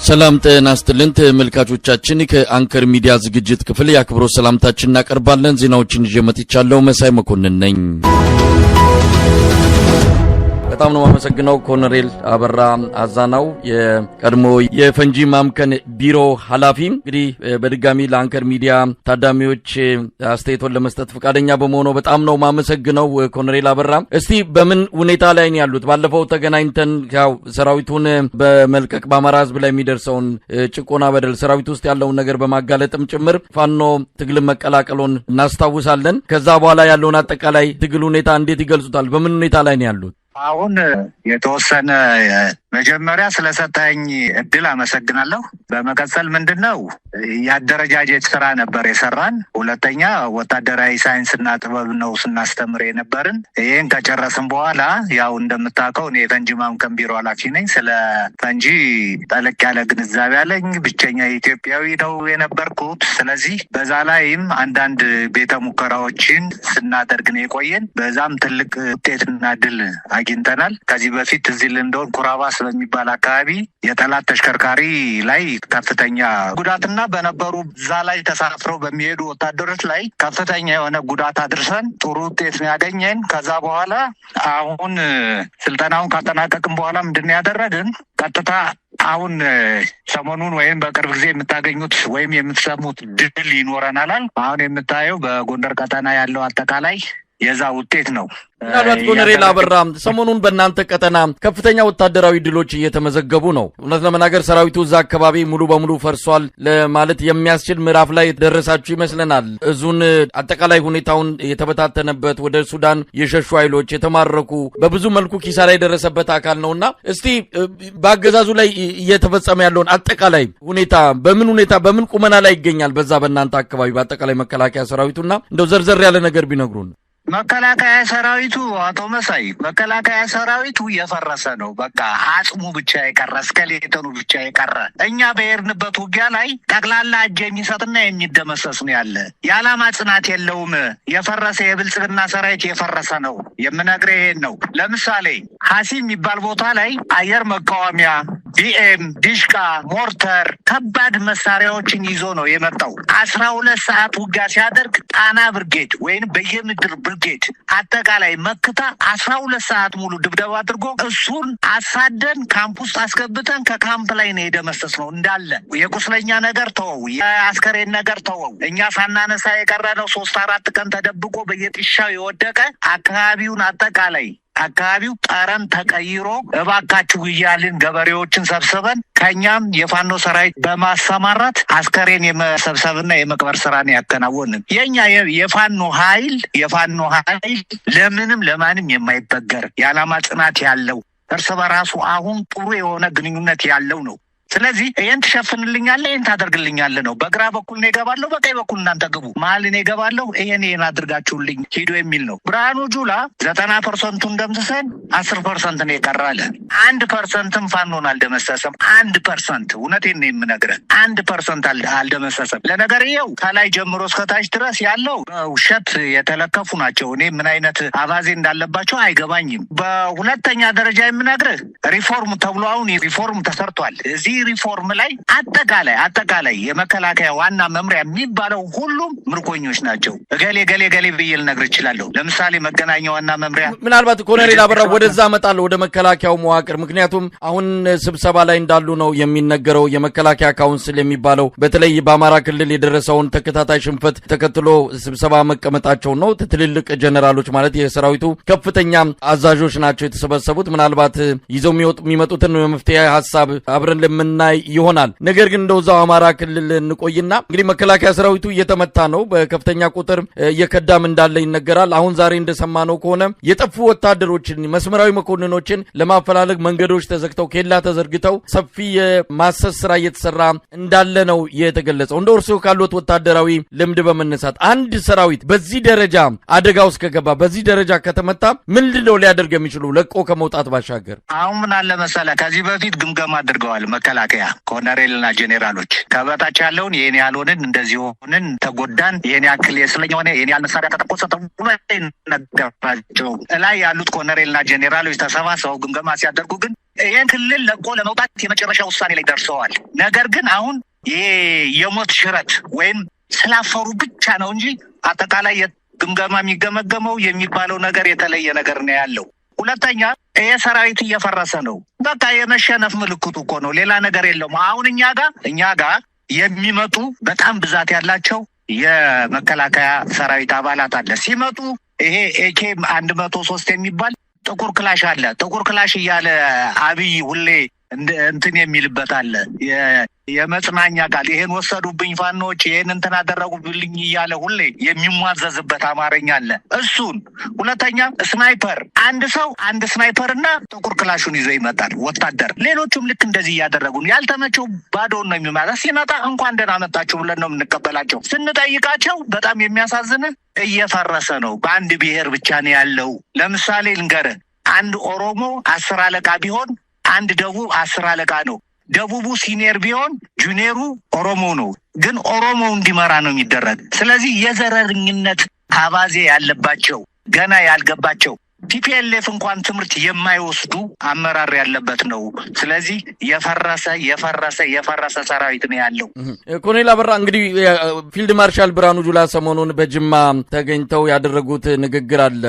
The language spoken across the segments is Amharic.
ሰላም ጤና ይስጥልን ተመልካቾቻችን ከአንከር ሚዲያ ዝግጅት ክፍል ያክብሮ ሰላምታችንን እናቀርባለን። ዜናዎችን ይዤ መጥቻለሁ። መሳይ መኮንን ነኝ። በጣም ነው ማመሰግነው ኮሎኔል አበራ አዛናው የቀድሞ የፈንጂ ማምከን ቢሮ ኃላፊ እንግዲህ በድጋሚ ለአንከር ሚዲያ ታዳሚዎች አስተያየቶን ለመስጠት ፈቃደኛ በመሆኑ በጣም ነው ማመሰግነው ኮሎኔል አበራ። እስቲ በምን ሁኔታ ላይ ነው ያሉት? ባለፈው ተገናኝተን ያው ሰራዊቱን በመልቀቅ በአማራ ህዝብ ላይ የሚደርሰውን ጭቆና በደል ሰራዊቱ ውስጥ ያለውን ነገር በማጋለጥም ጭምር ፋኖ ትግል መቀላቀሉን እናስታውሳለን። ከዛ በኋላ ያለውን አጠቃላይ ትግል ሁኔታ እንዴት ይገልጹታል? በምን ሁኔታ ላይ ነው ያሉት? አሁን የተወሰነ መጀመሪያ ስለሰጠኝ እድል አመሰግናለሁ። በመቀጠል ምንድነው የአደረጃጀት ስራ ነበር የሰራን። ሁለተኛ ወታደራዊ ሳይንስና ጥበብ ነው ስናስተምር የነበርን። ይህን ከጨረስን በኋላ ያው እንደምታውቀው እኔ የፈንጂ ማምከን ቢሮ ኃላፊ ነኝ። ስለ ፈንጂ ጠለቅ ያለ ግንዛቤ አለኝ። ብቸኛ ኢትዮጵያዊ ነው የነበርኩት። ስለዚህ በዛ ላይም አንዳንድ ቤተ ሙከራዎችን ስናደርግ ነው የቆየን። በዛም ትልቅ ውጤትና ድል አግኝተናል። ከዚህ በፊት እዚህ እንደሆን ኩራባስ በሚባል አካባቢ የጠላት ተሽከርካሪ ላይ ከፍተኛ ጉዳትና በነበሩ እዛ ላይ ተሳፍረው በሚሄዱ ወታደሮች ላይ ከፍተኛ የሆነ ጉዳት አድርሰን ጥሩ ውጤት ነው ያገኘን። ከዛ በኋላ አሁን ስልጠናውን ካጠናቀቅን በኋላ ምንድን ያደረግን ቀጥታ አሁን ሰሞኑን ወይም በቅርብ ጊዜ የምታገኙት ወይም የምትሰሙት ድል ይኖረናል። አሁን የምታየው በጎንደር ቀጠና ያለው አጠቃላይ የዛ ውጤት ነው። ምናልባት ኮሎኔል አበራ ሰሞኑን በእናንተ ቀጠና ከፍተኛ ወታደራዊ ድሎች እየተመዘገቡ ነው። እውነት ለመናገር ሰራዊቱ እዛ አካባቢ ሙሉ በሙሉ ፈርሷል ለማለት የሚያስችል ምዕራፍ ላይ ደረሳችሁ ይመስለናል። እዙን አጠቃላይ ሁኔታውን የተበታተነበት ወደ ሱዳን የሸሹ ኃይሎች የተማረኩ በብዙ መልኩ ኪሳራ የደረሰበት አካል ነውና እስቲ በአገዛዙ ላይ እየተፈጸመ ያለውን አጠቃላይ ሁኔታ በምን ቁመና ላይ ይገኛል? በዛ በእናንተ አካባቢ በአጠቃላይ መከላከያ ሰራዊቱና እንደው ዘርዘር ያለ ነገር ቢነግሩን። መከላከያ ሰራዊቱ አቶ መሳይ መከላከያ ሰራዊቱ የፈረሰ ነው። በቃ አጽሙ ብቻ የቀረ እስከሌተኑ ብቻ የቀረ። እኛ በሄድንበት ውጊያ ላይ ጠቅላላ እጅ የሚሰጥና የሚደመሰስ ነው ያለ። የዓላማ ጽናት የለውም። የፈረሰ የብልጽግና ሰራዊት የፈረሰ ነው። የምነግርህ ይሄን ነው። ለምሳሌ ሀሲ የሚባል ቦታ ላይ አየር መቃወሚያ ቢኤም፣ ዲሽቃ፣ ሞርተር ከባድ መሳሪያዎችን ይዞ ነው የመጣው። 12 ሰዓት ውጊያ ሲያደርግ ጣና ብርጌድ ወይም በየምድር ብርጌድ አጠቃላይ መክታ 12 ሰዓት ሙሉ ድብደባ አድርጎ እሱን አሳደን ካምፕ ውስጥ አስገብተን ከካምፕ ላይ ነው የደመሰስነው እንዳለ። የቁስለኛ ነገር ተወው፣ የአስከሬን ነገር ተወው። እኛ ሳናነሳ የቀረነው 3-4 ቀን ተደብቆ በየጥሻው የወደቀ አካባቢውን አጠቃላይ አካባቢው ጠረን ተቀይሮ እባካችሁ እያልን ገበሬዎችን ሰብስበን ከኛም የፋኖ ሰራዊት በማሰማራት አስከሬን የመሰብሰብና የመቅበር ስራን ያከናወንን። የኛ የፋኖ ኃይል ለምንም ለማንም የማይበገር የዓላማ ጽናት ያለው እርስ በራሱ አሁን ጥሩ የሆነ ግንኙነት ያለው ነው። ስለዚህ ይህን ትሸፍንልኛለህ፣ ይህን ታደርግልኛለህ ነው። በግራ በኩል ነው የገባለሁ፣ በቀኝ በኩል እናንተ ግቡ፣ መሀል ነው የገባለሁ፣ ይህን አድርጋችሁልኝ ሂዱ የሚል ነው። ብርሃኑ ጁላ 90% ደምስሰን 10% ነው የቀራለ። 1%ም ፋኖን አልደመሰሰም። 1% እውነቴን ነው የምነግርህ፣ 1% አልደመሰሰም። ለነገርየው ከላይ ጀምሮ እስከታች ድረስ ያለው በውሸት የተለከፉ ናቸው። እኔ ምን አይነት አባዜ እንዳለባቸው አይገባኝም። በሁለተኛ ደረጃ የምነግርህ ሪፎርም ተብሎ አሁን ሪፎርም ተሰርቷል። እዚህ ሪፎርም ላይ አጠቃላይ የመከላከያ ዋና መምሪያ የሚባለው ሁሉም ምርኮኞች ናቸው። ገሌ ብዬ ልነግርህ እችላለሁ። ለምሳሌ መገናኛ ዋና መምሪያ ምናልባት ኮሎኔል አበራ ወደዛ እመጣለሁ ወደ መከላከያው መዋቅር። ምክንያቱም አሁን ስብሰባ ላይ እንዳሉ ነው የሚነገረው። የመከላከያ ካውንስል የሚባለው በተለይ በአማራ ክልል የደረሰውን ተከታታይ ሽንፈት ተከትሎ ስብሰባ መቀመጣቸው ነው። ትልልቅ ጀነራሎች ማለት የሰራዊቱ ከፍተኛ አዛዦች ናቸው የተሰበሰቡት። ምናልባት ይዘው የሚመጡትን የመፍትሄ ሀሳብ አብረን ለምናይ ይሆናል። ነገር ግን እንደዛው አማራ ክልል እንቆይና እንግዲህ መከላከያ ሰራዊቱ እየተመታ ነው፣ በከፍተኛ ቁጥር እየከዳም እንዳለ ይነገራል። አሁን ዛሬ እንደሰማነው ከሆነ የጠፉ ወታደሮችን መስመራዊ መኮንኖችን ለማፈላለግ መንገዶች ተዘግተው ኬላ ተዘርግተው ሰፊ የማሰስ ስራ እየተሰራ እንዳለ ነው የተገለጸው። እንደ እርስዎ ካሉት ወታደራዊ ልምድ በመነሳት አንድ ሰራዊት በዚህ ደረጃ አደጋ ውስጥ ከገባ በዚህ ደረጃ ከተመታ ምንድነው ሊያደርግ የሚችሉ ለቆ ከመውጣት ባሻገር? አሁን ምን አለ መሰለህ ከዚህ በፊት ግምገማ አድርገዋል መከላከያ ኮሎኔልና ጄኔራሎች ከበታች ያለውን ይሄን ያልሆንን እንደዚህ ሆንን ተጎዳን ይሄን ያክል የስለኛ ሆነ ይሄን ያል መሳሪያ ተተኮሰ ተብሎ ነገራቸው። ላይ ያሉት ኮሎኔልና ጄኔራሎች ተሰባስበው ግምገማ ሲያደርጉ ግን ይህን ክልል ለቆ ለመውጣት የመጨረሻ ውሳኔ ላይ ደርሰዋል። ነገር ግን አሁን ይሄ የሞት ሽረት ወይም ስላፈሩ ብቻ ነው እንጂ አጠቃላይ ግምገማ የሚገመገመው የሚባለው ነገር የተለየ ነገር ነው ያለው። ሁለተኛ ይሄ ሰራዊት እየፈረሰ ነው። በቃ የመሸነፍ ምልክቱ እኮ ነው፣ ሌላ ነገር የለውም። አሁን እኛ ጋር የሚመጡ በጣም ብዛት ያላቸው የመከላከያ ሰራዊት አባላት አለ። ሲመጡ ይሄ AK 103 የሚባል ጥቁር ክላሽ አለ። ጥቁር ክላሽ እያለ አብይ ሁሌ እንትን የሚልበት አለ፣ የመጽናኛ ቃል። ይሄን ወሰዱብኝ ፋኖች፣ ይሄን እንትን አደረጉብልኝ እያለ ሁሌ የሚሟዘዝበት አማርኛ አለ። እሱን ሁለተኛ ስናይፐር፣ አንድ ስናይፐር እና ጥቁር ክላሹን ይዞ ይመጣል ወታደር። ሌሎቹም ልክ እንደዚህ እያደረጉን ያልተመቸው ባዶውን ነው የሚመጣ። ሲመጣ እንኳን ደህና መጣችሁ ብለን ነው የምንቀበላቸው። ስንጠይቃቸው በጣም የሚያሳዝን እየፈረሰ ነው። በአንድ ብሔር ብቻ ነው ያለው። ለምሳሌ ልንገርህ፣ አንድ ኦሮሞ 10 አለቃ ቢሆን አንድ ደቡብ 10 አለቃ ነው። ደቡቡ ሲኒየር ቢሆን ጁኒየሩ ኦሮሞ ነው። ግን ኦሮሞ እንዲመራ ነው የሚደረግ። ስለዚህ የዘረኝነት አባዜ ያለባቸው ገና ያልገባቸው TPLF እንኳን ትምህርት የማይወስዱ አመራር ያለበት ነው። ስለዚህ የፈረሰ ሰራዊት ነው ያለው። ኮሎኔል አበራ እንግዲህ ፊልድ ማርሻል ብርሃኑ ጁላ ሰሞኑን በጅማ ተገኝተው ያደረጉት ንግግር አለ።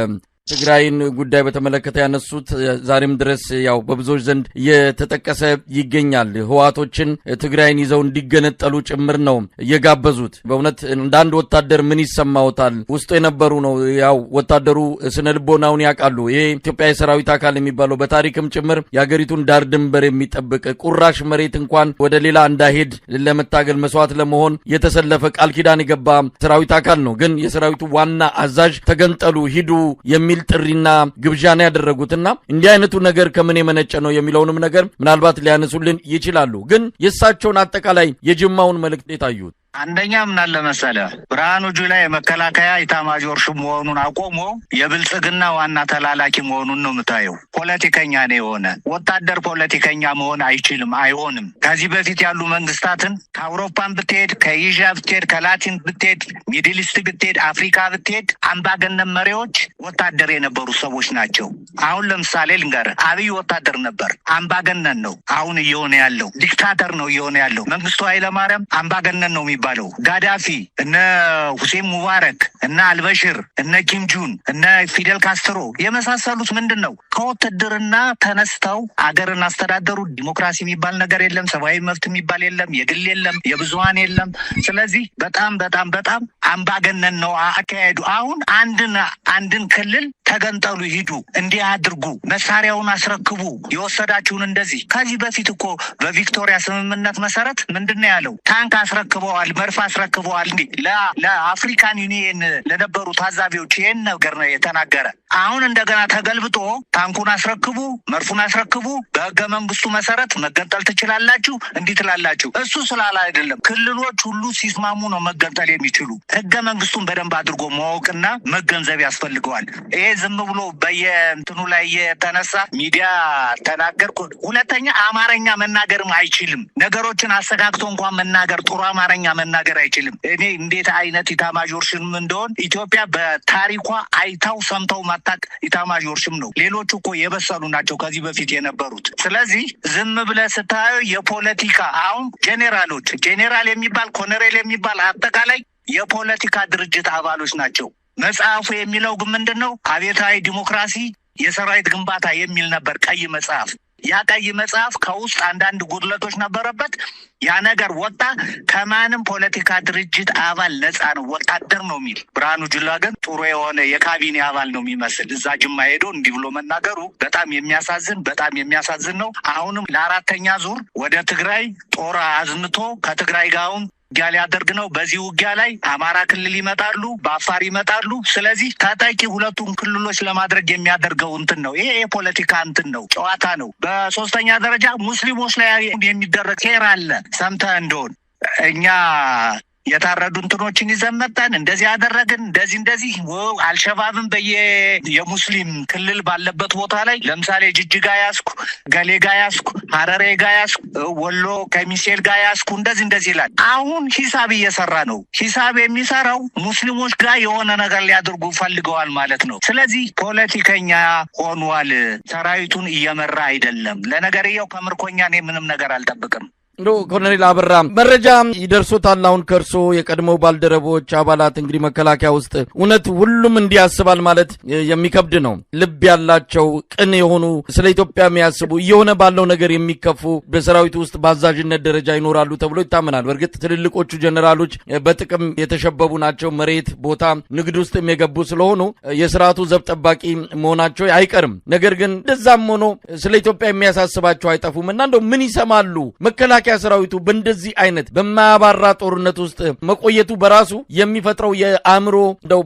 ትግራይን ጉዳይ በተመለከተ ያነሱት ዛሬም ድረስ ያው በብዙዎች ዘንድ እየተጠቀሰ ይገኛል። ህወሓቶችን ትግራይን ይዘው እንዲገነጠሉ ጭምር ነው እየጋበዙት። በእውነት እንዳንድ ወታደር ምን ይሰማዎታል? ውስጡ የነበሩ ነው። ያው ወታደሩ ስነ ልቦናውን ያውቃሉ። ይሄ ኢትዮጵያ የሰራዊት አካል የሚባለው በታሪክም ጭምር የሀገሪቱን ዳር ድንበር የሚጠብቅ ቁራሽ መሬት እንኳን ወደ ሌላ እንዳይሄድ ለመታገል መስዋዕት ለመሆን የተሰለፈ ቃል ኪዳን የገባ ሰራዊት አካል ነው። ግን የሰራዊቱ ዋና አዛዥ ተገንጠሉ ሂዱ የሚል ጥሪና ግብዣና ያደረጉትና እንዲህ አይነቱ ነገር ከምን የመነጨ ነው የሚለውንም ነገር ምናልባት ሊያነሱልን ይችላሉ። ግን የእሳቸውን አጠቃላይ የጅማውን መልእክት የታዩት አንደኛ ምን አለ መሰለህ፣ ብርሃኑ ጁላ የመከላከያ ኢታማዦር ሹም መሆኑን አቆሞ የብልጽግና ዋና ተላላኪ መሆኑን ነው የምታየው። ፖለቲከኛ ነው የሆነ። ወታደር ፖለቲከኛ መሆን አይችልም፣ አይሆንም። ከዚህ በፊት ያሉ መንግስታትን ከአውሮፓን ብትሄድ፣ ከኤዥያ ብትሄድ፣ ከላቲን ብትሄድ፣ ሚድል ኢስት ብትሄድ፣ አፍሪካ ብትሄድ አምባገነን መሪዎች ወታደር የነበሩ ሰዎች ናቸው። አሁን ለምሳሌ ልንገርህ፣ አብይ ወታደር ነበር፣ አምባገነን ነው አሁን እየሆነ ያለው። ዲክታተር ነው እየሆነ ያለው። መንግስቱ ኃይለማርያም አምባገነን ነው የሚባለው። ጋዳፊ፣ እነ ሁሴን ሙባረክ፣ እነ አልበሽር፣ እነ ኪምጁን፣ እነ ፊደል ካስትሮ የመሳሰሉት ምንድን ነው ከውትድርና ተነስተው አገርን አስተዳደሩ። ዲሞክራሲ የሚባል ነገር የለም፣ ሰብአዊ መብት የሚባል የለም፣ የግል የለም፣ የብዙሀን የለም። ስለዚህ በጣም አምባገነን ነው አካሄዱ። አሁን አንድን ክልል ተገንጠሉ፣ ሂዱ፣ እንዲህ አድርጉ፣ መሳሪያውን አስረክቡ፣ የወሰዳችሁን እንደዚህ። ከዚህ በፊት እኮ በቪክቶሪያ ስምምነት መሰረት ምንድን ነው ያለው? ታንክ አስረክበዋል፣ መርፍ አስረክበዋል። እንዲህ ለአፍሪካን ዩኒየን ለነበሩ ታዛቢዎች ይህን ነገር ነው የተናገረ። አሁን እንደገና ተገልብጦ ታንኩን አስረክቡ፣ መርፉን አስረክቡ፣ በህገ መንግስቱ መሰረት መገንጠል ትችላላችሁ፣ እንዲህ ትላላችሁ። እሱ ስላለ አይደለም። ክልሎች ሁሉ ሲስማሙ ነው መገንጠል የሚችሉ። ህገ መንግስቱን በደንብ አድርጎ ማወቅና መገንዘብ ያስፈልገዋል። ይሄ ዝም ብሎ በየእንትኑ ላይ የተነሳ ሚዲያ ተናገርኩ። ሁለተኛ አማርኛ መናገርም አይችልም። ነገሮችን አስተካክቶ እንኳን መናገር ጥሩ አማርኛ መናገር አይችልም። እኔ እንዴት አይነት ኢታማዦር ሹም እንደሆን ኢትዮጵያ በታሪኳ አይታው ሰምተው ማታቅ ኢታማዦር ሹም ነው። ሌሎቹ እኮ የበሰሉ ናቸው ከዚህ በፊት የነበሩት። ስለዚህ ዝም ብለህ ስታየው የፖለቲካ አሁን ጄኔራል የሚባል ኮሎኔል የሚባል አጠቃላይ የፖለቲካ ድርጅት አባሎች ናቸው። መጽሐፉ የሚለው ግን ምንድን ነው? አብዮታዊ ዲሞክራሲ የሰራዊት ግንባታ የሚል ነበር ቀይ መጽሐፍ። ያ ቀይ መጽሐፍ ከውስጥ አንዳንድ ጉድለቶች ነበረበት። ያ ነገር ወጣ። ከማንም ፖለቲካ ድርጅት አባል ነፃ ነው፣ ወታደር ነው የሚል። ብርሃኑ ጁላ ግን ጥሩ የሆነ የካቢኔ አባል ነው የሚመስል። እዛ ጅማ ሄዶ እንዲህ ብሎ መናገሩ በጣም የሚያሳዝን ነው። አሁንም ለ4ኛ ዙር ወደ ትግራይ ጦር አዝምቶ ከትግራይ ጋርም ውጊያ ሊያደርግ ነው። በዚህ ውጊያ ላይ አማራ ክልል ይመጣሉ፣ በአፋር ይመጣሉ። ስለዚህ ታጣቂ ሁለቱም ክልሎች ለማድረግ የሚያደርገው እንትን ነው። ይሄ የፖለቲካ እንትን ነው፣ ጨዋታ ነው። በሶስተኛ ደረጃ ሙስሊሞች ላይ የሚደረግ ሴራ አለ። ሰምተህ እንደሆን እኛ የታረዱ እንትኖችን ይዘመጣን እንደዚህ ያደረግን እንደዚህ አልሸባብን የሙስሊም ክልል ባለበት ቦታ ላይ ለምሳሌ ጅጅጋ ያስኩ፣ ገሌ ጋ ያስኩ፣ ሐረሬ ጋ ያስኩ፣ ወሎ ከሚሴል ጋ ያስኩ እንደዚህ ይላል። አሁን ሂሳብ እየሰራ ነው። ሂሳብ የሚሰራው ሙስሊሞች ጋር የሆነ ነገር ሊያደርጉ ፈልገዋል ማለት ነው። ስለዚህ ፖለቲከኛ ሆኗል። ሰራዊቱን እየመራ አይደለም። ለነገርየው ከምርኮኛ እኔ ምንም ነገር አልጠብቅም። ኮሎኔል አበራ መረጃ ይደርሶታል። አሁን ከርሶ የቀድሞ ባልደረቦች አባላት እንግዲህ መከላከያ ውስጥ እውነት ሁሉም እንዲያስባል ማለት የሚከብድ ነው። ልብ ያላቸው ቅን የሆኑ ስለ ኢትዮጵያ የሚያስቡ እየሆነ ባለው ነገር የሚከፉ በሰራዊቱ ውስጥ በአዛዥነት ደረጃ ይኖራሉ ተብሎ ይታመናል። በእርግጥ ትልልቆቹ ጀነራሎች በጥቅም የተሸበቡ ናቸው። መሬት፣ ቦታ፣ ንግድ ውስጥ የገቡ ስለሆኑ የስርዓቱ ዘብ ጠባቂ መሆናቸው አይቀርም። ነገር ግን እንደዛም ሆኖ ስለ ኢትዮጵያ የሚያሳስባቸው አይጠፉም እና እንደው ምን ይሰማሉ? መከላከያ ሰራዊቱ በእንደዚህ አይነት በማያባራ ጦርነት ውስጥ መቆየቱ በራሱ የሚፈጥረው የአእምሮ እንደው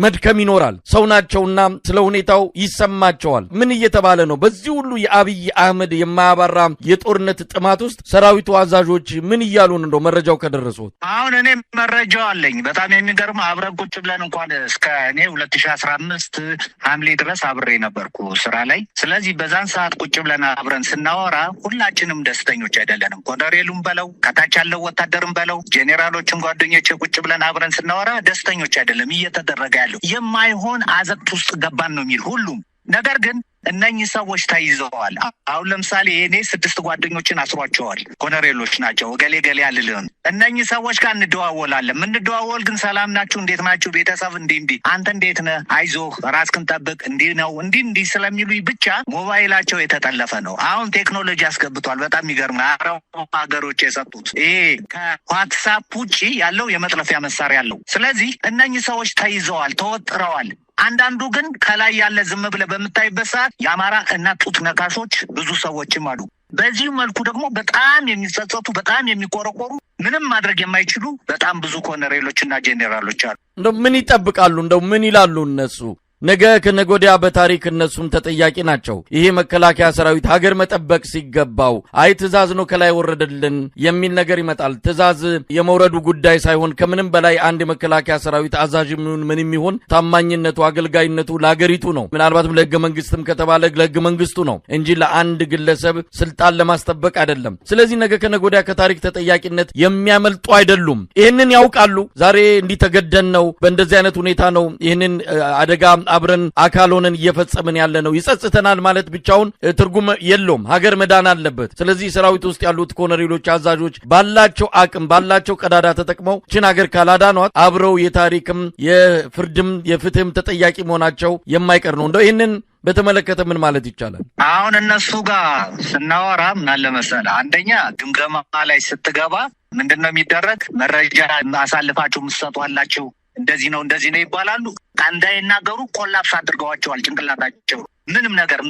መድከም ይኖራል። ሰው ናቸውና ስለ ሁኔታው ይሰማቸዋል። ምን እየተባለ ነው? በዚህ ሁሉ የአብይ አህመድ የማያባራ የጦርነት ጥማት ውስጥ ሰራዊቱ አዛዦች ምን እያሉ ነው? እንደው መረጃው ከደረሱት አሁን እኔ መረጃው አለኝ። በጣም የሚገርም አብረን ቁጭ ብለን እንኳን እስከ እኔ 2015 ሐምሌ ድረስ አብሬ ነበርኩ ስራ ላይ። ስለዚህ በዛን ሰዓት ቁጭ ብለን አብረን ስናወራ ሁላችንም ደስተኞች አይደለንም። ኮሎኔሉም በለው ከታች ያለው ወታደርም በለው ጄኔራሎችን ጓደኞቼ ቁጭ ብለን አብረን ስናወራ ደስተኞች አይደለም። እየተደረገ ያለው የማይሆን አዘቅት ውስጥ ገባን ነው የሚል ሁሉም። ነገር ግን እነኚህ ሰዎች ተይዘዋል። አሁን ለምሳሌ እኔ 6 ጓደኞችን አስሯቸዋል። ኮሎኔሎች ናቸው። ገሌ አልልህም። እነኚህ ሰዎች ጋር እንደዋወላለን። ምንደዋወል ግን ሰላም ናችሁ፣ እንዴት ናችሁ፣ ቤተሰብ እንዲህ አንተ እንዴት ነህ፣ አይዞህ፣ ራስህን ጠብቅ፣ እንዲህ ነው እንዲህ ስለሚሉኝ ብቻ ሞባይላቸው የተጠለፈ ነው። አሁን ቴክኖሎጂ አስገብቷል። በጣም የሚገርም አረብ ሀገሮች የሰጡት ይሄ ከዋትሳፕ ውጭ ያለው የመጥለፊያ መሳሪያ አለው። ስለዚህ እነኚህ ሰዎች ተይዘዋል፣ ተወጥረዋል። አንዳንዱ ግን ከላይ ያለ ዝም ብለህ በምታይበት ሰዓት የአማራ እና ጡት ነካሾች ብዙ ሰዎችም አሉ። በዚህ መልኩ ደግሞ በጣም የሚጸጸቱ በጣም የሚቆረቆሩ ምንም ማድረግ የማይችሉ በጣም ብዙ ኮሎኔሎች እና ጄኔራሎች አሉ። እንደው ምን ይጠብቃሉ? እንደው ምን ይላሉ እነሱ? ነገ ከነገ ወዲያ በታሪክ እነሱም ተጠያቂ ናቸው። ይሄ መከላከያ ሰራዊት ሀገር መጠበቅ ሲገባው አይ ትእዛዝ ነው ከላይ ወረደልን የሚል ነገር ይመጣል። ትእዛዝ የመውረዱ ጉዳይ ሳይሆን ከምንም በላይ አንድ የመከላከያ ሰራዊት አዛዥ ምንም ይሁን ታማኝነቱ፣ አገልጋይነቱ ለሀገሪቱ ነው። ምናልባትም ለህገ መንግስትም ከተባለ ለህገ መንግስቱ ነው እንጂ ለአንድ ግለሰብ ስልጣን ለማስጠበቅ አይደለም። ስለዚህ ነገ ከነገ ወዲያ ከታሪክ ተጠያቂነት የሚያመልጡ አይደሉም። ይህንን ያውቃሉ። ዛሬ እንዲተገደን ነው፣ በእንደዚህ አይነት ሁኔታ ነው ይህንን አደጋ አብረን አካል ሆነን እየፈጸምን ያለ ነው። ይጸጽተናል ማለት ብቻውን ትርጉም የለውም። ሀገር መዳን አለበት። ስለዚህ ሰራዊት ውስጥ ያሉት ኮሎኔሎች፣ አዛዦች ባላቸው አቅም ባላቸው ቀዳዳ ተጠቅመው ችን ሀገር ካላዳኗት አብረው የታሪክም የፍርድም የፍትህም ተጠያቂ መሆናቸው የማይቀር ነው። እንደው ይህንን በተመለከተ ምን ማለት ይቻላል? አሁን እነሱ ጋር ስናወራ ምን አለ መሰለህ፣ አንደኛ ግምገማ ላይ ስትገባ ምንድነው የሚደረግ? መረጃ አሳልፋችሁ ምትሰጧላችሁ፣ እንደዚህ ነው ይባላሉ። እንዳይናገሩ ኮላፕስ አድርገዋቸዋል። ጭንቅላታቸው ምንም ነገር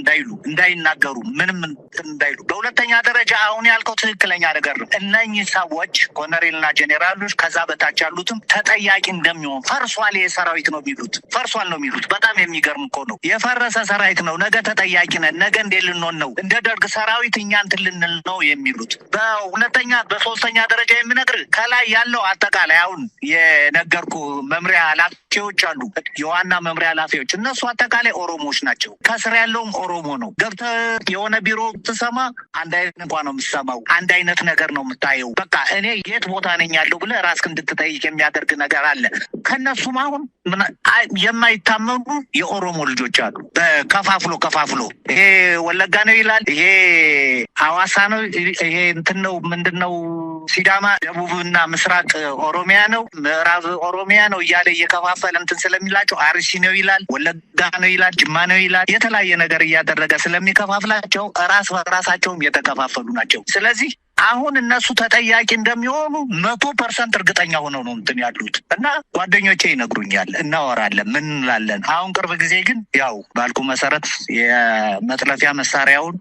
እንዳይናገሩ ምንም እንዳይሉ። በሁለተኛ ደረጃ አሁን ያልከው ትክክለኛ ነገር ነው። እነኚህ ሰዎች ኮሎኔልና ጄኔራሎች ከዛ በታች ያሉትም ተጠያቂ እንደሚሆን ፈርሷል የሰራዊት ነው የሚሉት ፈርሷል ነው የሚሉት። በጣም የሚገርም እኮ ነው። የፈረሰ ሰራዊት ነው። ነገ ተጠያቂ ነን፣ ነገ እንዴት ልንሆን ነው? እንደ ደርግ ሰራዊት እኛ እንትን ልንል ነው የሚሉት። በሁለተኛ በሶስተኛ ደረጃ የምነግርህ ከላይ ያለው አጠቃላይ አሁን የነገርኩ መምሪያ ኃላፊዎች አሉ፣ የዋና መምሪያ ኃላፊዎች፣ እነሱ አጠቃላይ ኦሮሞዎች ናቸው። ከስር ያለውም ኦሮሞ ነው። ገብተህ የሆነ ቢሮ ትሰማ አንድ አይነት እንኳን ነው የምትሰማው። አንድ አይነት ነገር ነው የምታየው። በቃ እኔ የት ቦታ ነኝ ያለው ብለህ ራስህን እንድትጠይቅ የሚያደርግ ነገር አለ። ከነሱም አሁን የማይታመኑ የኦሮሞ ልጆች አሉ። ከፋፍሎ ይሄ ወለጋ ነው ይላል፣ ይሄ ሐዋሳ ነው፣ ይሄ እንትን ነው ምንድነው ሲዳማ፣ ደቡብና ምስራቅ ኦሮሚያ ነው፣ ምዕራብ ኦሮሚያ ነው እያለ እየከፋፈለ እንትን ስለሚላቸው አርሲ ነው ይላል፣ ወለጋ ነው ይላል፣ ጅማ ነው ይላል። የተለያየ ነገር እያደረገ ስለሚከፋፍላቸው ራስ በራሳቸውም የተከፋፈሉ ናቸው። ስለዚህ አሁን እነሱ ተጠያቂ እንደሚሆኑ 100% እርግጠኛ ሆነው ነው እንትን ያሉት እና ጓደኞቼ ይነግሩኛል፣ እናወራለን፣ ምን እንላለን። አሁን ቅርብ ጊዜ ግን ያው ባልኩ መሰረት የመጥለፊያ መሳሪያውን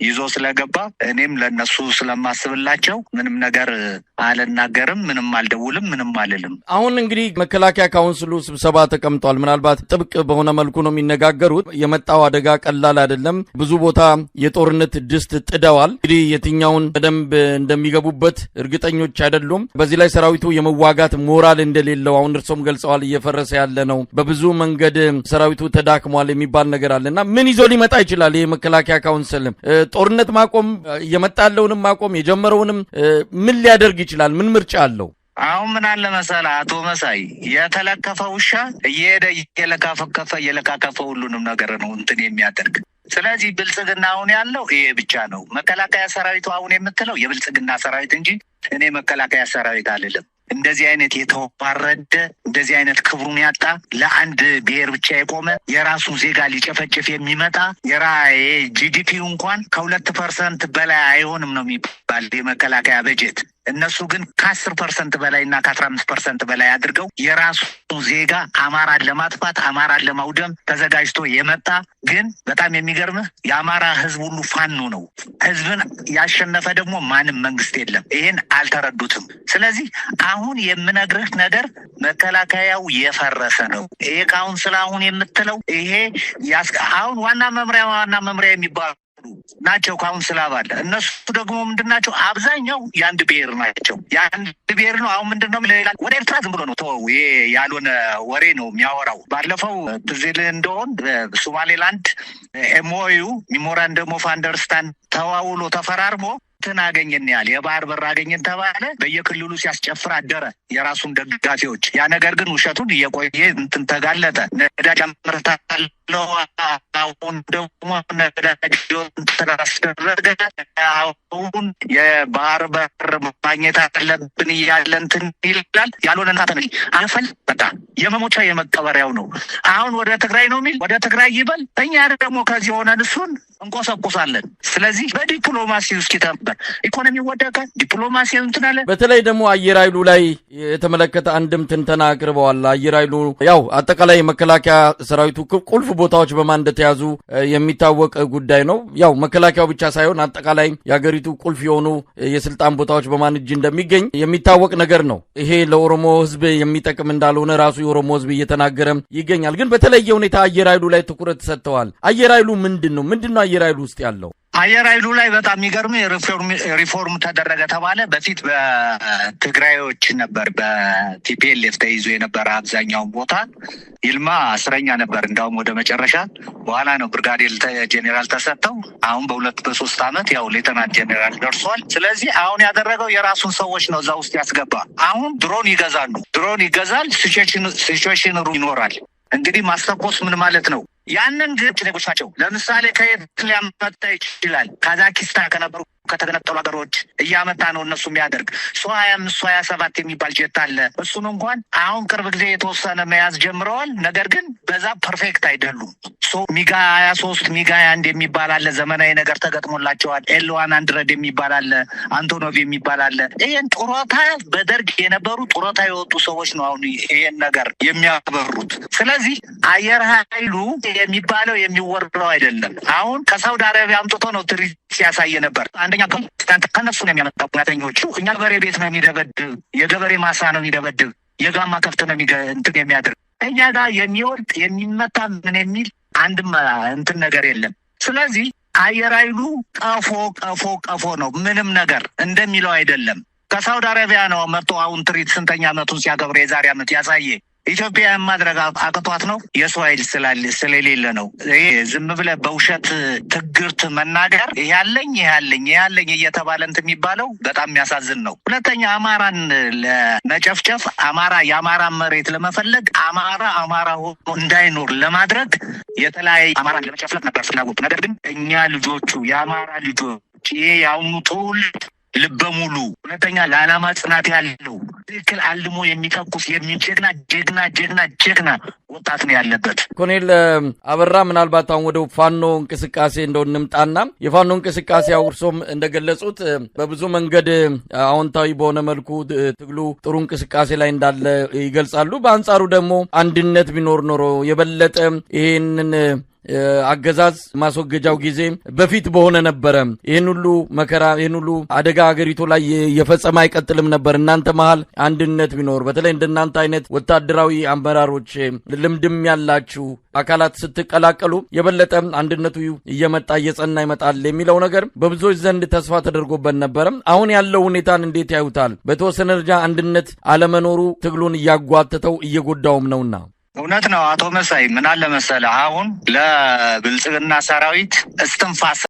ይዞ ስለገባ እኔም ለነሱ ስለማስብላቸው ምንም ነገር አልናገርም፣ ምንም አልደውልም፣ ምንም አልልም። አሁን እንግዲህ መከላከያ ካውንስሉ ስብሰባ ተቀምጧል። ምናልባት ጥብቅ በሆነ መልኩ ነው የሚነጋገሩት። የመጣው አደጋ ቀላል አይደለም። ብዙ ቦታ የጦርነት ድስት ጥደዋል። እንግዲህ የትኛውን በደንብ እንደሚገቡበት እርግጠኞች አይደሉም። በዚህ ላይ ሰራዊቱ የመዋጋት ሞራል እንደሌለው አሁን እርሶም ገልጸዋል። እየፈረሰ ያለ ነው፣ በብዙ መንገድ ሰራዊቱ ተዳክሟል የሚባል ነገር አለና ምን ይዞ ሊመጣ ይችላል? ይሄ መከላከያ ካውንስል ጦርነት ማቆም፣ እየመጣለውንም ማቆም፣ የጀመረውንም ምን ሊያደርግ ይችላል? ምን ምርጫ አለው? አሁን ምን አለ መሰለህ አቶ መሳይ፣ የተለከፈ ውሻ እየሄደ እየለካከፈ ሁሉንም ነገር ነው እንትን የሚያደርግ። ስለዚህ ብልጽግና አሁን ያለው ይሄ ብቻ ነው። መከላከያ ሰራዊቱ አሁን የምትለው የብልጽግና ሰራዊት እንጂ እኔ መከላከያ ሰራዊት አልልም። እንደዚህ አይነት የተዋረደ እንደዚህ አይነት ክብሩን ያጣ ለአንድ ብሔር ብቻ የቆመ የራሱ ዜጋ ሊጨፈጭፍ የሚመጣ ጂዲፒው እንኳን ከ2% በላይ አይሆንም ነው የሚባል የመከላከያ በጀት። እነሱ ግን ከ10% በላይ እና ከ15% በላይ አድርገው የራሱ ዜጋ አማራን ለማጥፋት አማራን ለማውደም ተዘጋጅቶ የመጣ ግን በጣም የሚገርምህ የአማራ ህዝብ ሁሉ ፋኖ ነው። ህዝብን ያሸነፈ ደግሞ ማንም መንግስት የለም። ይሄን አልተረዱትም። ስለዚህ አሁን የምነግርህ ነገር መከላከያው የፈረሰ ነው። ይሄ ካውንስል አሁን የምትለው ይሄ አሁን ዋና መምሪያ የሚባሉ ናቸው ካውንስል አባል። እነሱ ደግሞ ምንድናቸው? አብዛኛው የአንድ ብሔር ናቸው። የአንድ ብሔር ነው። አሁን ምንድነው ወደ ኤርትራ ዝም ብሎ ነው ተወው፣ ይሄ ያልሆነ ወሬ ነው የሚያወራው። ባለፈው ትዝ ይልህ እንደሆን ሶማሌላንድ ኤምኦዩ ሚሞራንደም ኦፍ አንደርስታንድ ተዋውሎ ተፈራርሞ እንትን አገኘን ያህል የባህር በር አገኘን ተባለ። በየክልሉ ሲያስጨፍር አደረ የራሱን ደጋፊዎች። ያ ነገር ግን ውሸቱን እየቆየ እንትን ተጋለጠ። ነዳጅ አምርታለሁ አሁን ደግሞ ነዳጅ እንትን አስደረገ። አሁን የባህር በር ማግኘት አለብን እያለ እንትን ይላል። ያልሆነ ናተን አፈል በቃ የመሞቻ የመቀበሪያው ነው። አሁን ወደ ትግራይ ነው የሚል ወደ ትግራይ ይበል። እኛ ደግሞ ከዚህ ሆነን እሱን እንቆሰቁሳለን። ስለዚህ በዲፕሎማሲ ውስጥ ተንበር ኢኮኖሚ ወደቀ፣ ዲፕሎማሲ እንትን አለ። በተለይ ደግሞ አየር ኃይሉ ላይ የተመለከተ አንድም ትንተና አቅርበዋል። አየር ኃይሉ ያው አጠቃላይ መከላከያ ሰራዊቱ ቁልፍ ቦታዎች በማን እንደተያዙ የሚታወቅ ጉዳይ ነው። ያው መከላከያው ብቻ ሳይሆን አጠቃላይ የሀገሪቱ ቁልፍ የሆኑ የስልጣን ቦታዎች በማን እጅ እንደሚገኝ የሚታወቅ ነገር ነው። ይሄ ለኦሮሞ ህዝብ የሚጠቅም እንዳልሆነ ራሱ የኦሮሞ ህዝብ እየተናገረ ይገኛል። ግን በተለየ ሁኔታ አየር ኃይሉ ላይ ትኩረት ሰጥተዋል። አየር ኃይሉ ምንድነው አየር ኃይሉ ውስጥ ያለው? አየር ኃይሉ ላይ በጣም የሚገርም ሪፎርም ተደረገ ተባለ። በፊት በትግራዮች ነበር በቲፒኤልኤፍ ተይዞ የነበረ አብዛኛውን ቦታ። ይልማ እስረኛ ነበር እንዳውም ወደ መጨረሻ። በኋላ ነው ብርጋዴር ጄኔራል ተሰጠው። አሁን በ2-3 ዓመት ያው ሌተናንት ጄኔራል ደርሷል። ስለዚህ አሁን ያደረገው የራሱን ሰዎች ነው እዛ ውስጥ ያስገባ። አሁን ድሮን ይገዛል፣ ሲቹዌሽን ይኖራል። እንግዲህ ማስተኮስ ምን ማለት ነው? ያንን ግጭ ዜጎች ናቸው። ለምሳሌ ከየት ሊያመጣ ይችላል? ካዛኪስታን ከነበሩ ከተገነጠሉ ሀገሮች እያመጣ ነው እነሱ የሚያደርግ ሱ-25 ሱ-27 የሚባል ጀት አለ። እሱን እንኳን አሁን ቅርብ ጊዜ የተወሰነ መያዝ ጀምረዋል። ነገር ግን በዛ ፐርፌክት አይደሉም። ሚጋ 23 ሚጋ 21 የሚባል አለ። ዘመናዊ ነገር ተገጥሞላቸዋል። ኤል100 የሚባል አለ። አንቶኖቭ የሚባል አለ። ይህን ጡረታ በደርግ የነበሩ ጡረታ የወጡ ሰዎች ነው አሁን ይህን ነገር የሚያበሩት። ስለዚህ አየር ኃይሉ የሚባለው የሚወራው አይደለም። አሁን ከሳውዲ አረቢያ አምጥቶ ነው ትርኢት ሲያሳየ ነበር። አንደኛ ከነሱ ነው የሚያመጣው። ሙያተኞቹ እኛ ገበሬ ቤት ነው የሚደበድብ፣ የገበሬ ማሳ ነው የሚደበድብ፣ የጋማ ከፍት ነው እንትን የሚያደርግ። እኛ ጋር የሚወርድ የሚመታ ምን የሚል አንድም እንትን ነገር የለም። ስለዚህ አየር ኃይሉ ቀፎ ነው። ምንም ነገር እንደሚለው አይደለም። ከሳውዲ አረቢያ ነው መጥቶ አሁን ትርኢት ስንተኛ ዓመቱን ሲያከብር የዛሬ ዓመት ያሳየ። ኢትዮጵያ ማድረግ አቅቷት ነው? የሰው ኃይል ስለሌለ ነው። ይሄ ዝም ብለህ በውሸት ትግርት መናገር ይሄ ያለኝ እየተባለ እንትን የሚባለው በጣም የሚያሳዝን ነው። ሁለተኛ አማራን ለመጨፍጨፍ የአማራን መሬት ለመፈለግ አማራ ሆኖ እንዳይኖር ለማድረግ የተለያየ አማራን ለመጨፍለቅ ነበር ፍላጎቱ። ነገር ግን እኛ ልጆቹ የአማራ ልጆች ይሄ የአሁኑ ትውልድ ልበ ሙሉ፣ ሁለተኛ ለዓላማ ጽናት ያለው ትክክል አልሞ የሚተኩስ ጀግና ወጣት ነው ያለበት። ኮሎኔል አበራ፣ ምናልባት አሁን ወደ ፋኖ እንቅስቃሴ እንደምጣና የፋኖ እንቅስቃሴ አውርሶም እንደገለጹት በብዙ መንገድ አዎንታዊ በሆነ መልኩ ትግሉ ጥሩ እንቅስቃሴ ላይ እንዳለ ይገልጻሉ። በአንጻሩ ደግሞ አንድነት ቢኖር ኖሮ የበለጠ ይሄንን አገዛዝ ማስወገጃው ጊዜ በፊት በሆነ ነበረ ይሄን ሁሉ መከራ ይሄን ሁሉ አደጋ ሀገሪቱ ላይ የፈጸመ አይቀጥልም ነበር። እናንተ መሃል አንድነት ቢኖር በተለይ እንደናንተ አይነት ወታደራዊ አመራሮች ልምድም ያላችሁ አካላት ስትቀላቀሉ የበለጠ አንድነቱ እየመጣ እየጸና ይመጣል የሚለው ነገር በብዙዎች ዘንድ ተስፋ ተደርጎበት ነበር። አሁን ያለው ሁኔታን እንዴት ያዩታል? በተወሰነ ደረጃ አንድነት አለመኖሩ ትግሉን እያጓተተው እየጎዳውም ነውና። እውነት ነው አቶ መሳይ። ምን አለ መሰለህ አሁን ለብልጽግና ሰራዊት እስትንፋስ